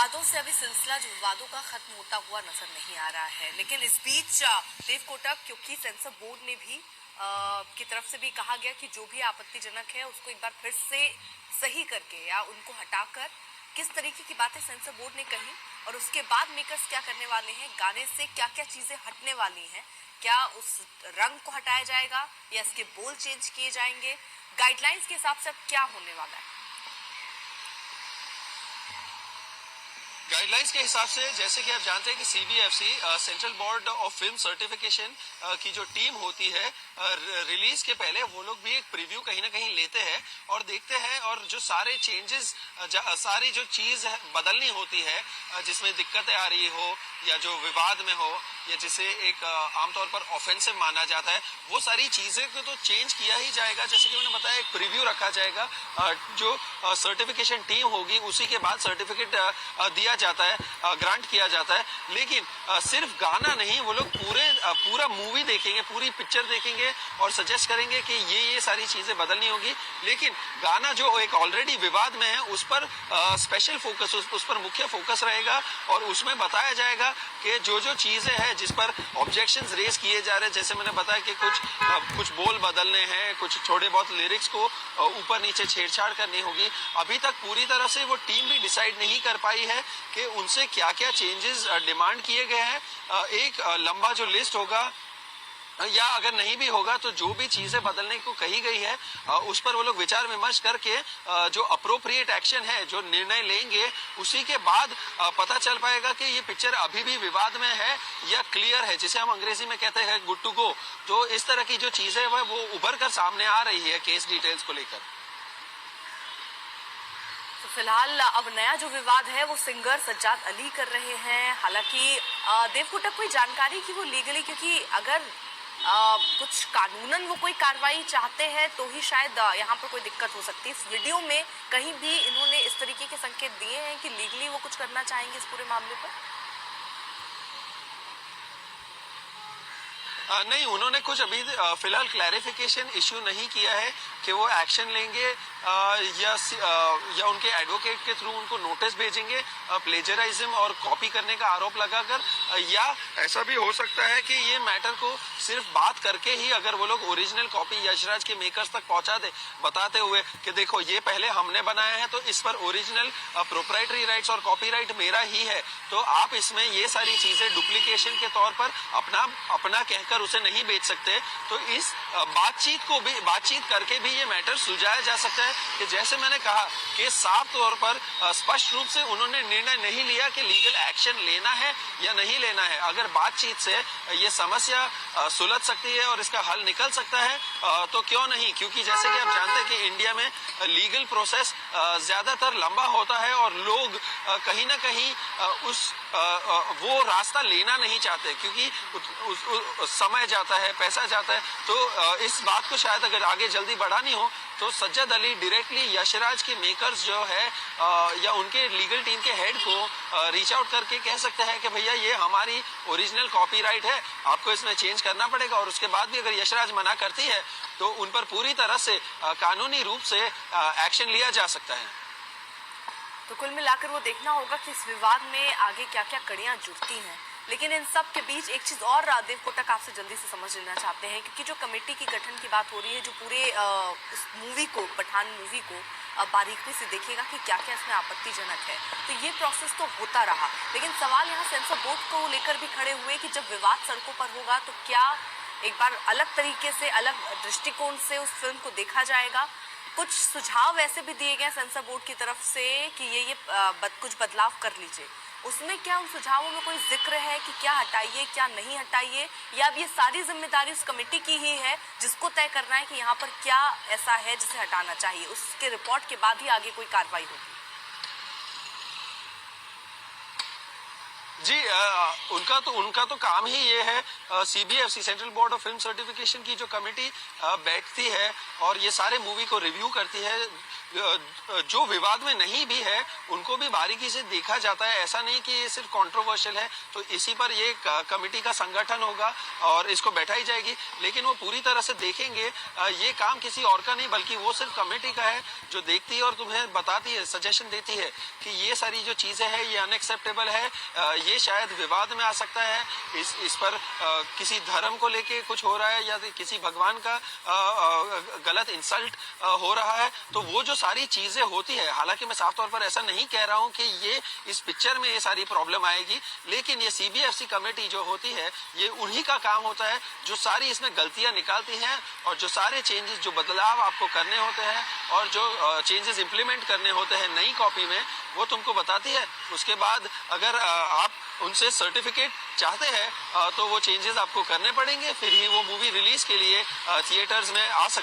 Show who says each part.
Speaker 1: विवादों से अभी सिलसिला जो विवादों का खत्म होता हुआ नजर नहीं आ रहा है, लेकिन इस बीच देव कोटक, क्योंकि सेंसर बोर्ड ने भी की तरफ से भी कहा गया कि जो भी आपत्तिजनक है उसको एक बार फिर से सही करके या उनको हटाकर किस तरीके की बातें सेंसर बोर्ड ने कही और उसके बाद मेकर्स क्या करने वाले हैं, गाने से क्या क्या चीजें हटने वाली हैं, क्या उस रंग को हटाया जाएगा या इसके बोल चेंज किए जाएंगे, गाइडलाइंस के हिसाब से अब क्या होने वाला है।
Speaker 2: गाइडलाइंस के हिसाब से जैसे कि आप जानते हैं कि CBFC central board of film certification की जो टीम होती है, रिलीज के पहले वो लोग भी एक प्रीव्यू कहीं ना कहीं लेते हैं और देखते हैं, और जो सारे चेंजेस, सारी जो चीज बदलनी होती है, जिसमें दिक्कतें आ रही हो या जो विवाद में हो या जिसे एक आमतौर पर ऑफेंसिव माना जाता है, वो सारी चीजें को तो चेंज किया ही जाएगा। जैसे कि मैंने बताया, एक प्रीव्यू रखा जाएगा, जो सर्टिफिकेशन टीम होगी उसी के बाद सर्टिफिकेट दिया जाता है, ग्रांट किया जाता है। लेकिन सिर्फ गाना नहीं, वो लोग पूरा मूवी देखेंगे, पूरी पिक्चर देखेंगे और सजेस्ट करेंगे कि ये सारी चीजें बदलनी होगी। लेकिन गाना जो एक ऑलरेडी विवाद में है उस पर स्पेशल फोकस, उस पर मुख्य फोकस रहेगा और उसमें बताया जाएगा कि जो चीजें हैं जिस पर ऑब्जेक्शंस रेज किए जा रहे हैं, जैसे मैंने बताया कि कुछ बोल बदलने हैं, कुछ थोड़े बहुत लिरिक्स को ऊपर नीचे छेड़छाड़ करनी होगी। अभी तक पूरी तरह से वो टीम भी डिसाइड नहीं कर पाई है कि उनसे क्या क्या चेंजेस डिमांड किए गए हैं। एक लंबा जो लिस्ट होगा, या अगर नहीं भी होगा तो जो भी चीजें बदलने को कही गई है उस पर वो लोग विचार विमर्श करके जो अप्रोप्रिएट एक्शन है, जो निर्णय लेंगे, उसी के बाद पता चल पाएगा कि ये पिक्चर अभी भी विवाद में है या क्लियर है, जिसे हम अंग्रेजी में कहते हैं गुड टू गो। तो इस तरह की जो चीजें वो उभर कर सामने आ रही है केस डिटेल्स को लेकर।
Speaker 1: तो फिलहाल अब नया जो विवाद है वो सिंगर सज्जाद अली कर रहे हैं। हालांकि देव कोटक कोई जानकारी की वो लीगली, क्योंकि अगर कुछ कानूनन वो कोई कार्रवाई चाहते हैं तो ही शायद यहाँ पर कोई दिक्कत हो सकती है। इस वीडियो में कहीं भी इन्होंने इस तरीके के संकेत दिए हैं कि लीगली वो कुछ करना चाहेंगे इस पूरे मामले पर?
Speaker 2: नहीं, उन्होंने कुछ अभी फिलहाल क्लैरिफिकेशन इश्यू नहीं किया है कि वो एक्शन लेंगे या उनके एडवोकेट के थ्रू उनको नोटिस भेजेंगे प्लेजराइज्म और कॉपी करने का आरोप लगाकर, या ऐसा भी हो सकता है कि ये मैटर को सिर्फ बात करके ही अगर वो लोग ओरिजिनल कॉपी यशराज के मेकर्स तक पहुंचा दे, बताते हुए कि देखो ये पहले हमने बनाया है तो इस पर ओरिजिनल प्रोप्राइटरी राइट्स और कॉपीराइट मेरा ही है, तो आप इसमें ये सारी चीजें डुप्लीकेशन के तौर पर अपना कहकर उसे नहीं बेच सकते। तो इस बातचीत करके भी ये मैटर सुलझाया जा सकता है कि जैसे मैंने कहा कि साफ तौर पर स्पष्ट रूप से उन्होंने निर्णय नहीं लिया कि लीगल एक्शन लेना है या नहीं लेना है। अगर बातचीत से ये समस्या सुलझ सकती है और इसका हल निकल सकता है तो क्यों नहीं, क्योंकि जैसे कि आप जानते हैं कि इंडिया में लीगल प्रोसेस ज्यादातर लंबा होता है और लोग कहीं ना कहीं वो रास्ता लेना नहीं चाहते, क्योंकि समय जाता है, पैसा जाता है। तो इस बात को शायद अगर आगे जल्दी बढ़ानी हो तो सज्जद अली डायरेक्टली यशराज के मेकर्स जो है या उनके लीगल टीम के हेड को रीच आउट करके कह सकते हैं कि भैया ये हमारी ओरिजिनल कॉपीराइट है, आपको इसमें चेंज करना पड़ेगा। और उसके बाद भी अगर यशराज मना करती है तो उन पर पूरी तरह से कानूनी रूप से एक्शन लिया जा सकता है।
Speaker 1: तो कुल मिलाकर वो देखना होगा कि इस विवाद में आगे क्या क्या कड़ियां जुड़ती हैं। लेकिन इन सब के बीच एक चीज और देव कोटक आपसे जल्दी से समझ लेना चाहते हैं, क्योंकि जो कमेटी की गठन की बात हो रही है, जो पूरे उस मूवी को, पठान मूवी को बारीकी से देखेगा कि क्या क्या इसमें आपत्तिजनक है, तो ये प्रोसेस तो होता रहा। लेकिन सवाल यहाँ सेंसर बोर्ड को लेकर भी खड़े हुए कि जब विवाद सड़कों पर होगा तो क्या एक बार अलग तरीके से, अलग दृष्टिकोण से उस फिल्म को देखा जाएगा। कुछ सुझाव ऐसे भी दिए गए सेंसर बोर्ड की तरफ से कि ये कुछ बदलाव कर लीजिए, उसमें क्या उन सुझावों में कोई जिक्र है कि क्या हटाइए क्या नहीं हटाइए, या अब ये सारी जिम्मेदारी उस कमेटी की ही है जिसको तय करना है कि यहाँ पर क्या ऐसा है जिसे हटाना चाहिए, उसके रिपोर्ट के बाद ही आगे कोई कार्रवाई होगी?
Speaker 2: जी उनका तो काम ही ये है। CBFC central board of film certification की जो कमेटी बैठती है और ये सारे मूवी को रिव्यू करती है, जो विवाद में नहीं भी है उनको भी बारीकी से देखा जाता है। ऐसा नहीं कि ये सिर्फ कंट्रोवर्शियल है तो इसी पर ये कमेटी का संगठन होगा और इसको बैठाई जाएगी, लेकिन वो पूरी तरह से देखेंगे। ये काम किसी और का नहीं बल्कि वो सिर्फ कमेटी का है जो देखती है और तुम्हें बताती है, सजेशन देती है कि ये सारी जो चीजें हैं ये अनएक्सेप्टेबल है, ये शायद विवाद में आ सकता है, इस पर किसी धर्म को लेके कुछ हो रहा है या किसी भगवान का गलत इंसल्ट हो रहा है। तो वो जो सारी चीजें होती है, हालांकि मैं साफ तौर पर ऐसा नहीं कह रहा हूं कि ये इस पिक्चर में ये सारी प्रॉब्लम आएगी, लेकिन ये CBFC कमेटी जो होती है ये उन्हीं का काम होता है जो सारी इसमें गलतियां निकालती हैं और जो सारे चेंजेस, जो बदलाव आपको करने होते हैं और जो चेंजेस इंप्लीमेंट करने होते हैं नई कॉपी में, वो तुमको बताती है। उसके बाद अगर आप उनसे सर्टिफिकेट चाहते हैं तो वो चेंजेस आपको करने पड़ेंगे, फिर ही वो मूवी रिलीज के लिए थिएटर्स में आ सकती है।